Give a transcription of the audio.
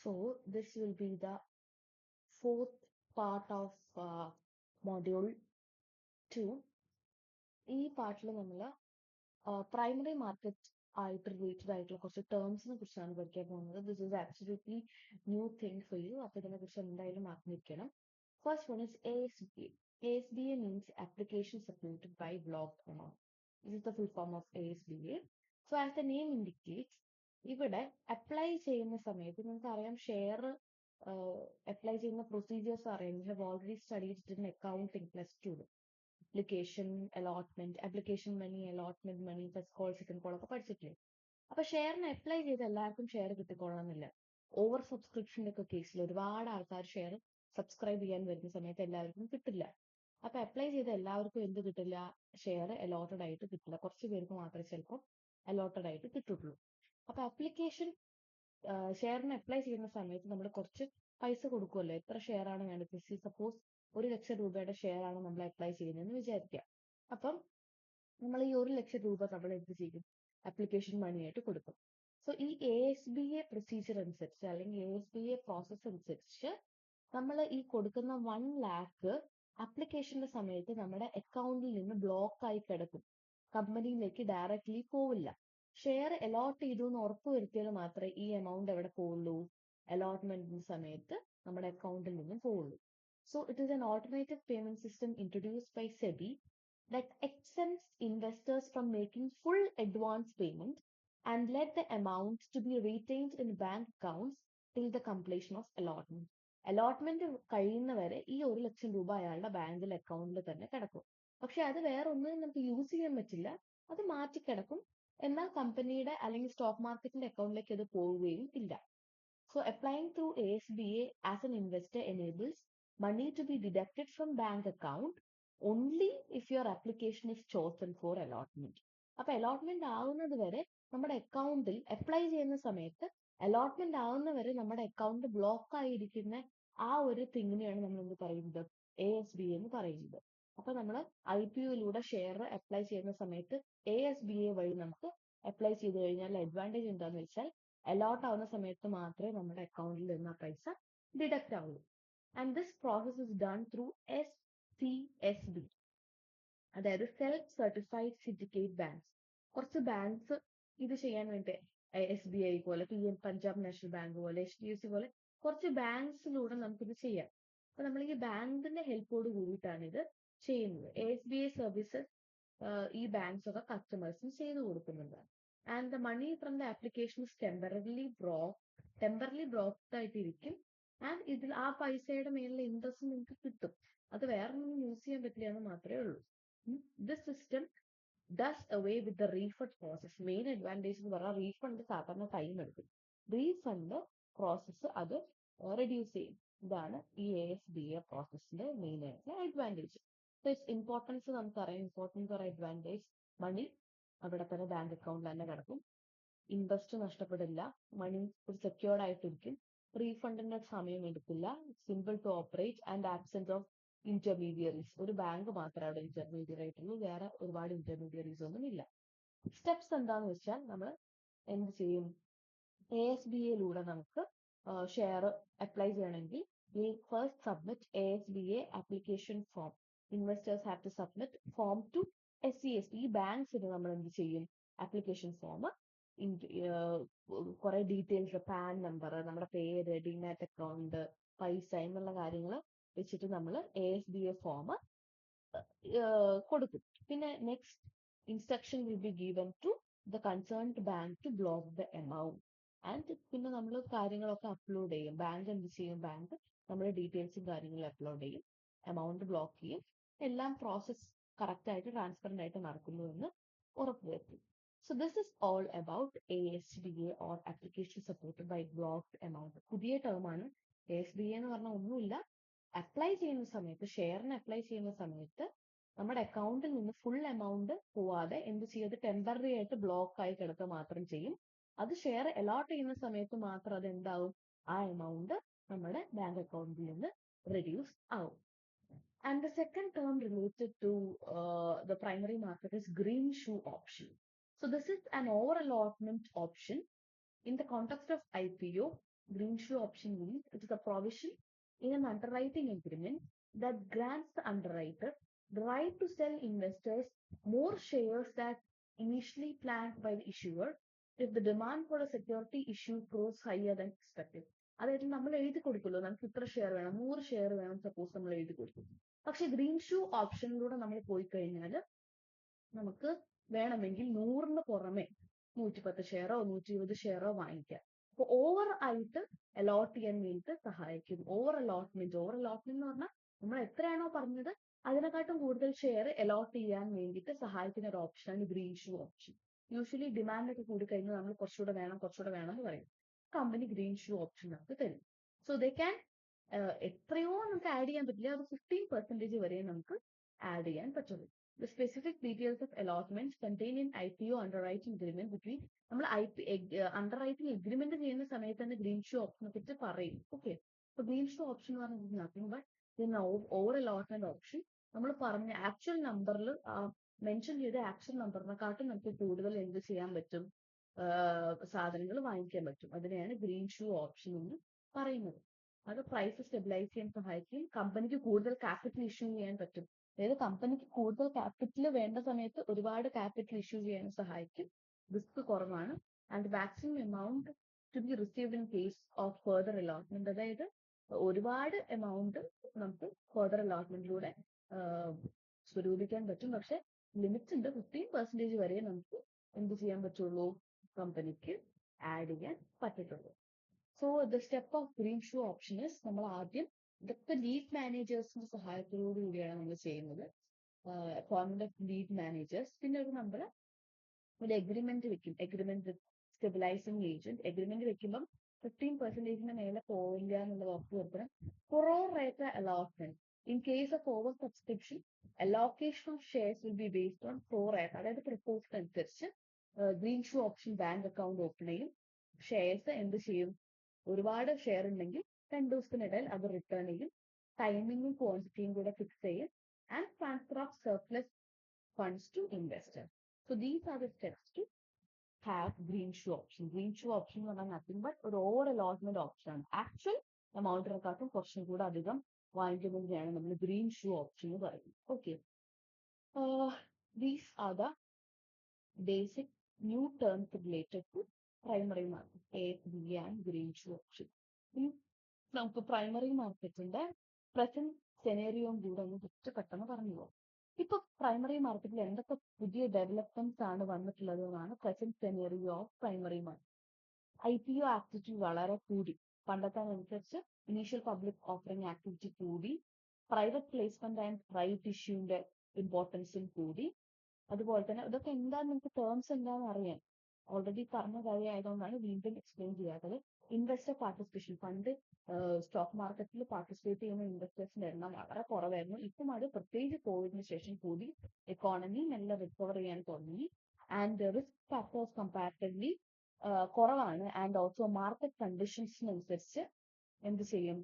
So this will be the fourth part of module 2. ഈ പാർട്ടിൽ നമ്മൾ പ്രൈമറി മാർക്കറ്റ് ആയിട്ട് റിലേറ്റഡ് ആയിട്ടുള്ള കുറച്ച് ടേംസിനെ കുറിച്ചാണ് പഠിക്കാൻ പോകുന്നത്. This is absolutely new thing for you. അപ്പോൾ ഇതിനെ കുറിച്ച് എന്തായാലും അറിഞ്ഞിരിക്കണം. First one is ASBA. ASBA means application supported by blocked amount. This is the full form of ASBA. So as the name indicates, ഇവിടെ അപ്ലൈ ചെയ്യുന്ന സമയത്ത് നിങ്ങൾക്ക് അറിയാം ഷെയർ അപ്ലൈ ചെയ്യുന്ന പ്രൊസീജിയേഴ്സ് അറിയാം. You have already studied in accounting +2. Application allotment, application money, allotment money, first call second call ഒക്കെ പഠിച്ചിട്ടില്ലേ? അപ്പൊ ഷെയറിന് അപ്ലൈ ചെയ്ത് എല്ലാവർക്കും ഷെയർ കിട്ടിക്കൊള്ളണമെന്നില്ല. ഓവർ സബ്സ്ക്രിപ്ഷൻ്റെ ഒക്കെ കേസിൽ ഒരുപാട് ആൾക്കാർ ഷെയർ സബ്സ്ക്രൈബ് ചെയ്യാൻ വരുന്ന സമയത്ത് എല്ലാവർക്കും കിട്ടില്ല. അപ്പൊ അപ്ലൈ ചെയ്ത എല്ലാവർക്കും എന്ത് കിട്ടില്ല? ഷെയർ അലോട്ടഡ് ആയിട്ട് കിട്ടില്ല. കുറച്ച് പേർക്ക് മാത്രമേ ചിലപ്പോൾ അലോട്ടഡ് ആയിട്ട് കിട്ടുള്ളൂ. അപ്പൊ ആപ്ലിക്കേഷൻ ഷെയറിന് അപ്ലൈ ചെയ്യുന്ന സമയത്ത് നമ്മൾ കുറച്ച് പൈസ കൊടുക്കുമല്ലോ. എത്ര ഷെയർ ആണ് വേണ്ടത്? സപ്പോസ് 1,00,000 രൂപയുടെ ഷെയർ ആണ് നമ്മൾ അപ്ലൈ ചെയ്യുന്നതെന്ന് വിചാരിക്കുക. അപ്പം നമ്മൾ ഈ 1,00,000 രൂപ നമ്മൾ എന്ത് ചെയ്യും? ആപ്ലിക്കേഷൻ മണി ആയിട്ട് കൊടുക്കും. സോ ഈ ASBA പ്രൊസീജിയർ അനുസരിച്ച് അല്ലെങ്കിൽ ASBA പ്രോസസ് അനുസരിച്ച് നമ്മൾ ഈ കൊടുക്കുന്ന 1 lakh ആപ്ലിക്കേഷന്റെ സമയത്ത് നമ്മുടെ അക്കൗണ്ടിൽ നിന്ന് ബ്ലോക്ക് ആയി കിടക്കും. കമ്പനിയിലേക്ക് ഡയറക്ട്ലി പോവില്ല. ഷെയർ അലോട്ട് ചെയ്തു എന്ന് ഉറപ്പ് വരുത്തിയാൽ മാത്രമേ ഈ എമൗണ്ട് എവിടെ പോവുള്ളൂ? അലോട്ട്മെന്റിന് സമയത്ത് നമ്മുടെ അക്കൗണ്ടിൽ നിന്നും പോവുള്ളൂ. So it is an automated payment system introduced by SEBI that exempts investors from making full advance payment and let the amount to be retained in bank accounts till the completion of allotment. Allotment കഴിയുന്നവരെ ഈ 1,00,000 രൂപ അയാളുടെ ബാങ്കിൽ അക്കൗണ്ടിൽ തന്നെ കിടക്കും. പക്ഷെ അത് വേറെ ഒന്നും നമുക്ക് യൂസ് ചെയ്യാൻ പറ്റില്ല. അത് മാറ്റിക്കിടക്കും. എന്നാൽ കമ്പനിയുടെ അല്ലെങ്കിൽ സ്റ്റോക്ക് മാർക്കറ്റിന്റെ അക്കൗണ്ടിലേക്ക് അത് പോവുകയും ഇല്ല. So applying through ASBA as an investor enables money to be deducted from bank account only if your application is chosen for allotment. അപ്പൊ അലോട്ട്മെന്റ് ആവുന്നത് വരെ നമ്മുടെ അക്കൗണ്ടിൽ അപ്ലൈ ചെയ്യുന്ന സമയത്ത് അലോട്ട്മെന്റ് ആവുന്ന വരെ നമ്മുടെ അക്കൗണ്ട് ബ്ലോക്ക് ആയിരിക്കുന്ന ആ ഒരു തിങ്ങിനെയാണ് നമ്മൾ എന്ത് പറയുന്നത്? ASBA എന്ന് പറയുന്നത്. അപ്പൊ നമ്മൾ IPO-യിലൂടെ ഷെയർ അപ്ലൈ ചെയ്യുന്ന സമയത്ത് ASBA വഴി നമുക്ക് അപ്ലൈ ചെയ്ത് കഴിഞ്ഞാൽ അഡ്വാൻറ്റേജ് എന്താണെന്ന് വെച്ചാൽ അലോട്ട് ആവുന്ന സമയത്ത് മാത്രമേ നമ്മുടെ അക്കൗണ്ടിൽ നിന്ന് ആ പൈസ ഡിഡക്റ്റ് ആവുള്ളൂ. And this process is done through SCSB, അതായത് സെൽഫ് സർട്ടിഫൈഡ് സിൻഡിക്കേറ്റ് ബാങ്ക്സ്. കുറച്ച് ബാങ്ക്സ് ഇത് ചെയ്യാൻ വേണ്ടി SBI പോലെ, പഞ്ചാബ് നാഷണൽ ബാങ്ക് പോലെ, HDFC പോലെ കുറച്ച് ബാങ്ക്സിലൂടെ നമുക്കിത് ചെയ്യാം. അപ്പൊ നമ്മൾ ഈ ബാങ്കിന്റെ ഹെൽപ്പോട് കൂടിയിട്ടാണ് ഇത് ചെയ്യുന്നത്. ASBA സർവീസസ് ഈ ബാങ്ക്സ് ഒക്കെ കസ്റ്റമേഴ്സിന് ചെയ്തു കൊടുക്കുന്നുണ്ട്. And the money from the application is temporarily blocked ആയിട്ടിരിക്കും. ആൻഡ് ഇതിൽ ആ പൈസയുടെ മേലുള്ള ഇൻട്രസ്റ്റ് നിങ്ങൾക്ക് കിട്ടും. അത് വേറെ ഒന്നും യൂസ് ചെയ്യാൻ പറ്റില്ല എന്ന് മാത്രമേ ഉള്ളൂ. This system does away with the refund process. Main advantage എന്ന് പറഞ്ഞാൽ റീഫണ്ട് സാധാരണ ടൈം എടുക്കും. റീഫണ്ട് പ്രോസസ്സ് അത് റെഡ്യൂസ് ചെയ്യും. ഇതാണ് ഈ ASBA പ്രോസസ്സിന്റെ മെയിൻ ആയിട്ടുള്ള അഡ്വാൻറ്റേജ്. ഇമ്പോർട്ടൻസ് നമുക്കറിയാം. ഇമ്പോർട്ടൻസ് ഓർ അഡ്വാൻറ്റേജ്: മണി അവിടെ തന്നെ ബാങ്ക് അക്കൗണ്ടിൽ തന്നെ കിടക്കും. ഇൻട്രസ്റ്റ് നഷ്ടപ്പെടില്ല. മണി ഒരു സെക്യൂർഡ് ആയിട്ടിരിക്കും. റീഫണ്ടിന്റെ സമയം എടുക്കില്ല. Simple to operate and absent of intermediaries. ഒരു ബാങ്ക് മാത്രമേ അവിടെ ഇന്റർമീഡിയറി ആയിട്ടുള്ളൂ. വേറെ ഒരുപാട് ഇന്റർമീഡിയറീസ് ഒന്നും ഇല്ല. സ്റ്റെപ്സ് എന്താന്ന് വെച്ചാൽ നമ്മൾ എന്ത് ചെയ്യും? ASBA-യിലൂടെ നമുക്ക് ഷെയർ അപ്ലൈ ചെയ്യണമെങ്കിൽ first submit ASBA application form. Investors have to submit form to SCSB. ഈ ബാങ്ക്സിന് നമ്മൾ എന്ത് ചെയ്യും? ആപ്ലിക്കേഷൻ ഫോം, കുറെ ഡീറ്റെയിൽസ്, പാൻ നമ്പർ, നമ്മുടെ പേര്, ഡിമാറ്റ് അക്കൗണ്ട്, പൈസ എന്നുള്ള കാര്യങ്ങൾ വെച്ചിട്ട് നമ്മൾ ASBA ഫോം കൊടുക്കും. പിന്നെ next instruction will be given to the concerned bank to block the amount. And പിന്നെ നമ്മൾ കാര്യങ്ങളൊക്കെ അപ്ലോഡ് ചെയ്യും. ബാങ്ക് എന്ത് ചെയ്യും? ബാങ്ക് നമ്മുടെ ഡീറ്റെയിൽസും കാര്യങ്ങളും അപ്ലോഡ് ചെയ്യും, എമൗണ്ട് ബ്ലോക്ക് ചെയ്യും. എല്ലാം പ്രോസസ് കറക്റ്റ് ആയിട്ട് ട്രാൻസ്പെറന്റ് ആയിട്ട് നടക്കുന്നു എന്ന് ഉറപ്പുവരുത്തും. So this is all about ASBA or application supported by blocked amount. പുതിയ ടേമാണ്. ASBA എന്ന് പറഞ്ഞാൽ ഒന്നുമില്ല. അപ്ലൈ ചെയ്യുന്ന സമയത്ത്, ഷെയറിന് അപ്ലൈ ചെയ്യുന്ന സമയത്ത് നമ്മുടെ അക്കൗണ്ടിൽ നിന്ന് ഫുൾ എമൗണ്ട് പോവാതെ എന്ത് ചെയ്ത് ടെമ്പററി ആയിട്ട് ബ്ലോക്ക് ആയി കിടക്കുക മാത്രം ചെയ്യും. അത് ഷെയർ അലോട്ട് ചെയ്യുന്ന സമയത്ത് മാത്രം അത് എന്താവും? ആ എമൗണ്ട് നമ്മുടെ ബാങ്ക് അക്കൗണ്ടിൽ നിന്ന് റെഡ്യൂസ് ആവും. And the second term related to the primary market is green shoe option. So this is an over allotment option. In the context of IPO, Greenshoe option means it is a provision in an underwriting agreement that grants the underwriter the right to sell investors more shares than initially planned by the issuer if the demand for a security issue proves higher than expected. അതായത് നമ്മൾ എഴുതി കൊടുക്കുമല്ലോ, നമുക്ക് ഇത്ര share വേണം, 100 share വേണം, suppose നമ്മൾ എഴുതി കൊടുക്കും. പക്ഷെ ഗ്രീൻഷൂ ഓപ്ഷനിലൂടെ നമ്മൾ പോയി കഴിഞ്ഞാൽ നമുക്ക് വേണമെങ്കിൽ 100ന് പുറമെ 110 ഷെയറോ 120 ഷെയറോ വാങ്ങിക്കാം. അപ്പൊ ഓവർ ആയിട്ട് അലോട്ട് ചെയ്യാൻ വേണ്ടിയിട്ട് സഹായിക്കും. ഓവർ അലോട്ട്മെന്റ് എന്ന് പറഞ്ഞാൽ നമ്മൾ എത്രയാണോ പറഞ്ഞത് അതിനെക്കാട്ടും കൂടുതൽ ഷെയർ അലോട്ട് ചെയ്യാൻ വേണ്ടിയിട്ട് സഹായിക്കുന്ന ഒരു ഓപ്ഷനാണ് ഗ്രീൻഷൂ ഓപ്ഷൻ. യൂഷ്വലി ഡിമാൻഡ് ഒക്കെ കൂടിക്കഴിഞ്ഞാൽ നമ്മൾ കുറച്ചുകൂടെ വേണം എന്ന് പറയും. കമ്പനി ഗ്രീൻഷൂ ഓപ്ഷൻ നമുക്ക് തരും. സോ ദേ ക്യാൻ എത്രയോ നമുക്ക് ആഡ് ചെയ്യാൻ പറ്റില്ല, അത് 15% വരെ നമുക്ക് ആഡ് ചെയ്യാൻ പറ്റുള്ളൂ. The specific details of allotments contained in IPO underwriting agreement between നമ്മൾ അണ്ടർറൈറ്റിംഗ് എഗ്രിമെന്റ് ചെയ്യുന്ന സമയത്ത് തന്നെ ഗ്രീൻഷൂ ഓപ്ഷനെ പറ്റി പറയും. ഓക്കെ, അപ്പൊ ഗ്രീൻഷൂ ഓപ്ഷൻ എന്ന് പറഞ്ഞാൽ nothing but over allotment option. നമ്മൾ പറഞ്ഞ ആക്ച്വൽ നമ്പറിൽ മെൻഷൻ ചെയ്ത ആക്ച്വൽ നമ്പറിനെക്കാട്ടും നമുക്ക് കൂടുതൽ എന്ത് ചെയ്യാൻ പറ്റും, സാധനങ്ങൾ വാങ്ങിക്കാൻ പറ്റും. അതിനെയാണ് ഗ്രീൻഷൂ ഓപ്ഷൻ എന്ന് പറയുന്നത്. അത് പ്രൈസ് സ്റ്റെബിലൈസ് ചെയ്യാൻ സഹായിക്കും. കമ്പനിക്ക് കൂടുതൽ ക്യാപിറ്റൽ ഇഷ്യൂ ചെയ്യാൻ പറ്റും. അതായത് കമ്പനിക്ക് കൂടുതൽ ക്യാപിറ്റൽ വേണ്ട സമയത്ത് ഒരുപാട് ക്യാപിറ്റൽ ഇഷ്യൂ ചെയ്യാൻ സഹായിക്കും. റിസ്ക് കുറവാണ്. And maximum amount to be received in case of further allotment. അതായത് ഒരുപാട് എമൗണ്ട് നമുക്ക് ഫർദർ അലോട്ട്മെന്റിലൂടെ സ്വരൂപിക്കാൻ പറ്റും. പക്ഷെ ലിമിറ്റ് ഉണ്ട്, 15% വരെ നമുക്ക് എന്ത് ചെയ്യാൻ പറ്റുള്ളൂ, കമ്പനിക്ക് ആഡ് ചെയ്യാൻ പറ്റത്തുള്ളൂ. So the step of greenshoe option is, നമ്മൾ ആദ്യം ഇതൊക്കെ ലീഡ് മാനേജേഴ്സിന്റെ സഹായത്തോടു കൂടിയാണ് നമ്മൾ ചെയ്യുന്നത്. Appointment of lead managers. പിന്നെ നമ്മൾ ഒരു എഗ്രിമെന്റ് വെക്കും, എഗ്രിമെന്റ് സ്റ്റെബിലൈസിംഗ് ഏജന്റ്. എഗ്രിമെന്റ് വെക്കുമ്പം 15% മേലെ പോവില്ല എന്നുള്ള ഉറപ്പ് വരുത്തണം. Pro rata allotment. In case of over subscription allocation of shares will be based on pro rata. അതായത് പ്രപ്പോസൽ അനുസരിച്ച് ഗ്രീൻഷൂ ഓപ്ഷൻ ബാങ്ക് അക്കൗണ്ട് ഓപ്പൺ ചെയ്യും. ഷെയർസ് എന്ത് ചെയ്യും, ഒരുപാട് ഷെയർ ഉണ്ടെങ്കിൽ 2 ദിവസത്തിനിടയിൽ അത് റിട്ടേൺ ചെയ്യും. ടൈമിങ്ങും ക്വാണ്ടിറ്റിയും കൂടെ ഫിക്സ് ചെയ്യും. And transfer of surplus funds to investor. So these are the steps to have greenshoe option. Greenshoe option എന്ന് പറഞ്ഞാൽ നത്തിങ് ബട്ട് ഒരു ഓവർ അലോട്ട്മെന്റ് ഓപ്ഷൻ ആണ്. ആക്ച്വൽ എമൗണ്ടിനെക്കാട്ടും കുറച്ചും കൂടെ അധികം വാങ്ങിക്കുന്നതിനെയാണ് നമ്മൾ ഗ്രീൻഷൂ ഓപ്ഷൻ എന്ന് പറയുന്നത്. Okay, these are the basic new terms related to primary market, AFBE and greenshoe option. ഇനി നമുക്ക് പ്രൈമറി മാർക്കറ്റിന്റെ പ്രസന്റ് സെനേറിയോയും കൂടെ ഒന്ന് ജസ്റ്റ് പെട്ടെന്ന് പറഞ്ഞു പോകാം. ഇപ്പൊ പ്രൈമറി മാർക്കറ്റിൽ എന്തൊക്കെ പുതിയ ഡെവലപ്മെന്റ്സ് ആണ് വന്നിട്ടുള്ളത് എന്നാണ് present scenario of primary market. IPO activity വളരെ കൂടി. പണ്ടത്തെ അനുസരിച്ച് ഇനീഷ്യൽ പബ്ലിക് ഓഫറിംഗ് ആക്ടിവിറ്റി കൂടി. പ്രൈവറ്റ് പ്ലേസ്മെന്റ് ആൻഡ് റൈറ്റ് ഇഷ്യൂന്റെ ഇമ്പോർട്ടൻസും കൂടി. അതുപോലെ തന്നെ ഇതൊക്കെ എന്താന്ന് നിങ്ങൾക്ക് ടേംസ് എന്താണെന്ന് അറിയാം, ഓൾറെഡി പറഞ്ഞ കാര്യമായതുകൊണ്ടാണ് വീണ്ടും എക്സ്പ്ലെയിൻ ചെയ്യാത്തത്. Investor participation. പണ്ട് സ്റ്റോക്ക് മാർക്കറ്റിൽ പാർട്ടിസിപ്പേറ്റ് ചെയ്യുന്ന ഇൻവെസ്റ്റേഴ്സിന്റെ എണ്ണം വളരെ കുറവായിരുന്നു. ഇപ്പം അത് പ്രത്യേകിച്ച് കോവിഡിന് ശേഷം കൂടി എക്കോണമി നല്ല റിക്കവർ ചെയ്യാൻ തുടങ്ങി. ആൻഡ് റിസ്ക് ഫാക്ടേഴ്സ് കമ്പാരിറ്റീവ്ലി കുറവാണ്. ആൻഡ് ഓൾസോ മാർക്കറ്റ് കണ്ടീഷൻസിനനുസരിച്ച് എന്ത് ചെയ്യും,